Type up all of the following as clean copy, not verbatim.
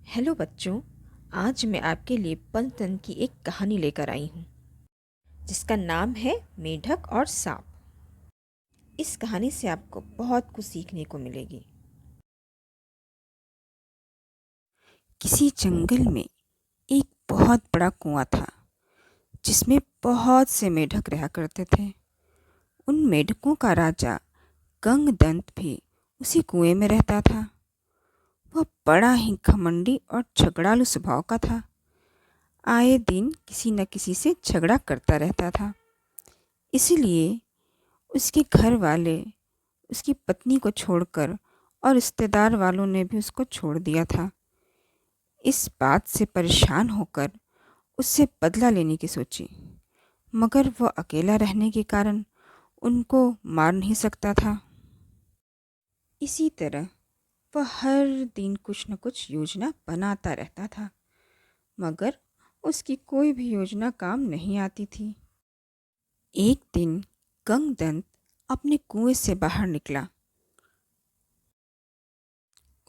Hello बच्चों। आज मैं आपके लिए पंचतंत्र की एक कहानी लेकर आई हूँ जिसका नाम है मेढक और सांप। इस कहानी से आपको बहुत कुछ सीखने को मिलेगी। किसी जंगल में एक बहुत बड़ा कुआं था जिसमें बहुत से मेढक रहा करते थे। उन मेढकों का राजा गंगदंत भी उसी कुएं में रहता था। वह बड़ा ही घमंडी और झगड़ालू स्वभाव का था। आए दिन किसी न किसी से झगड़ा करता रहता था। इसीलिए उसके घर वाले उसकी पत्नी को छोड़कर और रिश्तेदार वालों ने भी उसको छोड़ दिया था। इस बात से परेशान होकर उससे बदला लेने की सोची, मगर वह अकेला रहने के कारण उनको मार नहीं सकता था। इसी तरह वह हर दिन कुछ न कुछ योजना बनाता रहता था, मगर उसकी कोई भी योजना काम नहीं आती थी। एक दिन गंगदंत अपने कुएं से बाहर निकला।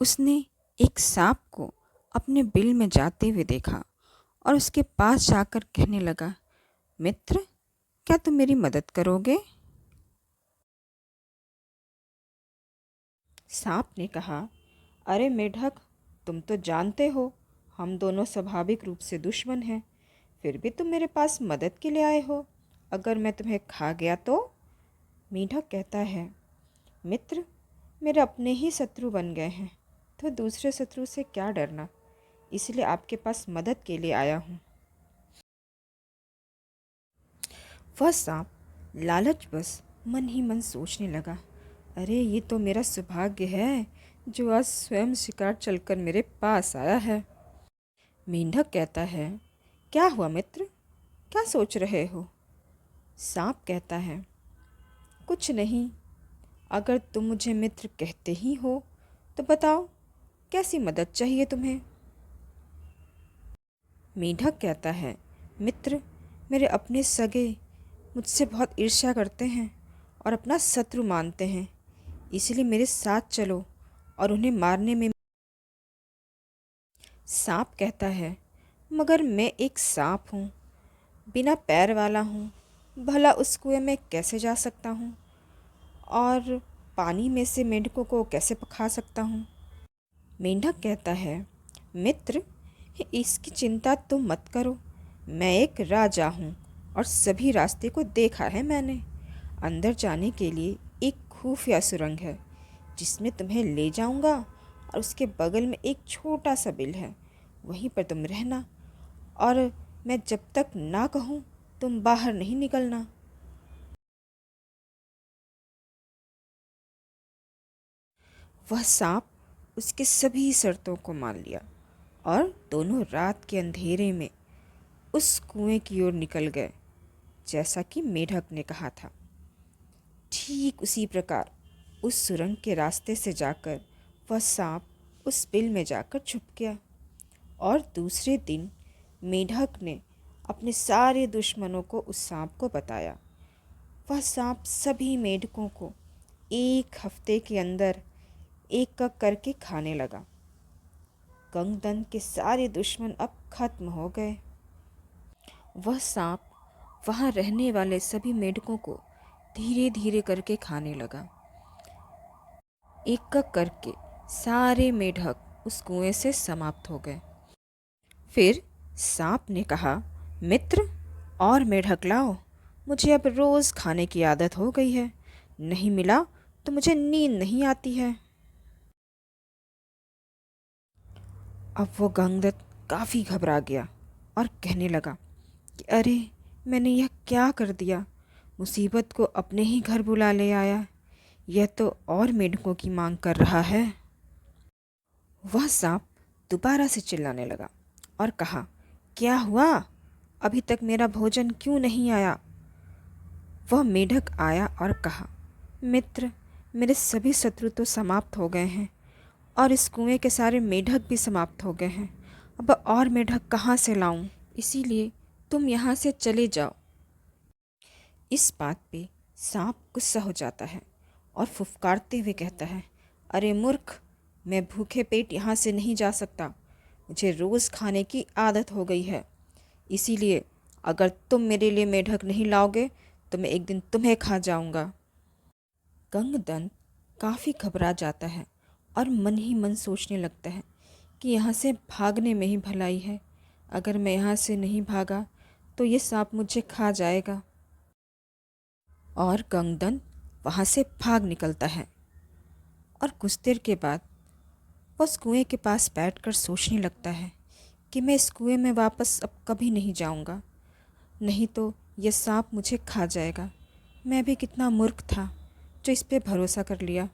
उसने एक सांप को अपने बिल में जाते हुए देखा और उसके पास जाकर कहने लगा, मित्र, क्या तुम मेरी मदद करोगे? सांप ने कहा, अरे मेढक, तुम तो जानते हो हम दोनों स्वाभाविक रूप से दुश्मन हैं, फिर भी तुम मेरे पास मदद के लिए आए हो। अगर मैं तुम्हें खा गया तो? मेढक कहता है, मित्र, मेरे अपने ही शत्रु बन गए हैं, तो दूसरे शत्रु से क्या डरना, इसलिए आपके पास मदद के लिए आया हूँ। वह सांप लालचवश मन ही मन सोचने लगा, अरे ये तो मेरा सौभाग्य है जो आज स्वयं शिकार चलकर मेरे पास आया है। मेंढक कहता है, क्या हुआ मित्र, क्या सोच रहे हो? सांप कहता है, कुछ नहीं, अगर तुम मुझे मित्र कहते ही हो तो बताओ, कैसी मदद चाहिए तुम्हें? मेंढक कहता है, मित्र, मेरे अपने सगे मुझसे बहुत ईर्ष्या करते हैं और अपना शत्रु मानते हैं, इसलिए मेरे साथ चलो और उन्हें मारने में। सांप कहता है, मगर मैं एक सांप हूँ, बिना पैर वाला हूँ, भला उस कुएं में कैसे जा सकता हूँ और पानी में से मेंढकों को कैसे खा सकता हूँ? मेंढक कहता है, मित्र, इसकी चिंता तुम मत करो, मैं एक राजा हूँ और सभी रास्ते को देखा है मैंने। अंदर जाने के लिए एक खुफिया सुरंग है जिसमें तुम्हें ले जाऊंगा और उसके बगल में एक छोटा सा बिल है, वहीं पर तुम रहना और मैं जब तक ना कहूँ तुम बाहर नहीं निकलना। वह सांप उसके सभी शर्तों को मान लिया और दोनों रात के अंधेरे में उस कुएं की ओर निकल गए, जैसा कि मेढक ने कहा था। ठीक उसी प्रकार उस सुरंग के रास्ते से जाकर वह सांप उस बिल में जाकर छुप गया और दूसरे दिन मेढक ने अपने सारे दुश्मनों को उस सांप को बताया। वह सांप सभी मेढकों को एक हफ्ते के अंदर एक एक करके खाने लगा। गंगदंत के सारे दुश्मन अब खत्म हो गए। वह सांप वहाँ रहने वाले सभी मेढकों को धीरे धीरे करके खाने लगा। एक एक करके सारे मेढक उस कुएं से समाप्त हो गए। फिर सांप ने कहा, मित्र, और मेढक लाओ, मुझे अब रोज़ खाने की आदत हो गई है, नहीं मिला तो मुझे नींद नहीं आती है। अब वो गंगदत्त काफ़ी घबरा गया और कहने लगा कि अरे, मैंने यह क्या कर दिया, मुसीबत को अपने ही घर बुला ले आया, यह तो और मेढकों की मांग कर रहा है। वह सांप दोबारा से चिल्लाने लगा और कहा, क्या हुआ, अभी तक मेरा भोजन क्यों नहीं आया? वह मेढक आया और कहा, मित्र, मेरे सभी शत्रु तो समाप्त हो गए हैं और इस कुएं के सारे मेढक भी समाप्त हो गए हैं। अब और मेढक कहाँ से लाऊं? इसीलिए तुम यहाँ से चले जाओ। इस बात पे सांप गुस्सा हो जाता है और फुफकारते हुए कहता है, अरे मूर्ख, मैं भूखे पेट यहाँ से नहीं जा सकता, मुझे रोज़ खाने की आदत हो गई है। इसीलिए अगर तुम मेरे लिए मेढक नहीं लाओगे तो मैं एक दिन तुम्हें खा जाऊंगा। गंगदंत काफ़ी घबरा जाता है और मन ही मन सोचने लगता है कि यहाँ से भागने में ही भलाई है। अगर मैं यहाँ से नहीं भागा तो ये सांप मुझे खा जाएगा। और गंगदंत वहाँ से भाग निकलता है और कुछ देर के बाद वो उस कुएं के पास बैठकर सोचने लगता है कि मैं इस कुएं में वापस अब कभी नहीं जाऊंगा, नहीं तो यह सांप मुझे खा जाएगा। मैं भी कितना मूर्ख था जो इस पे भरोसा कर लिया।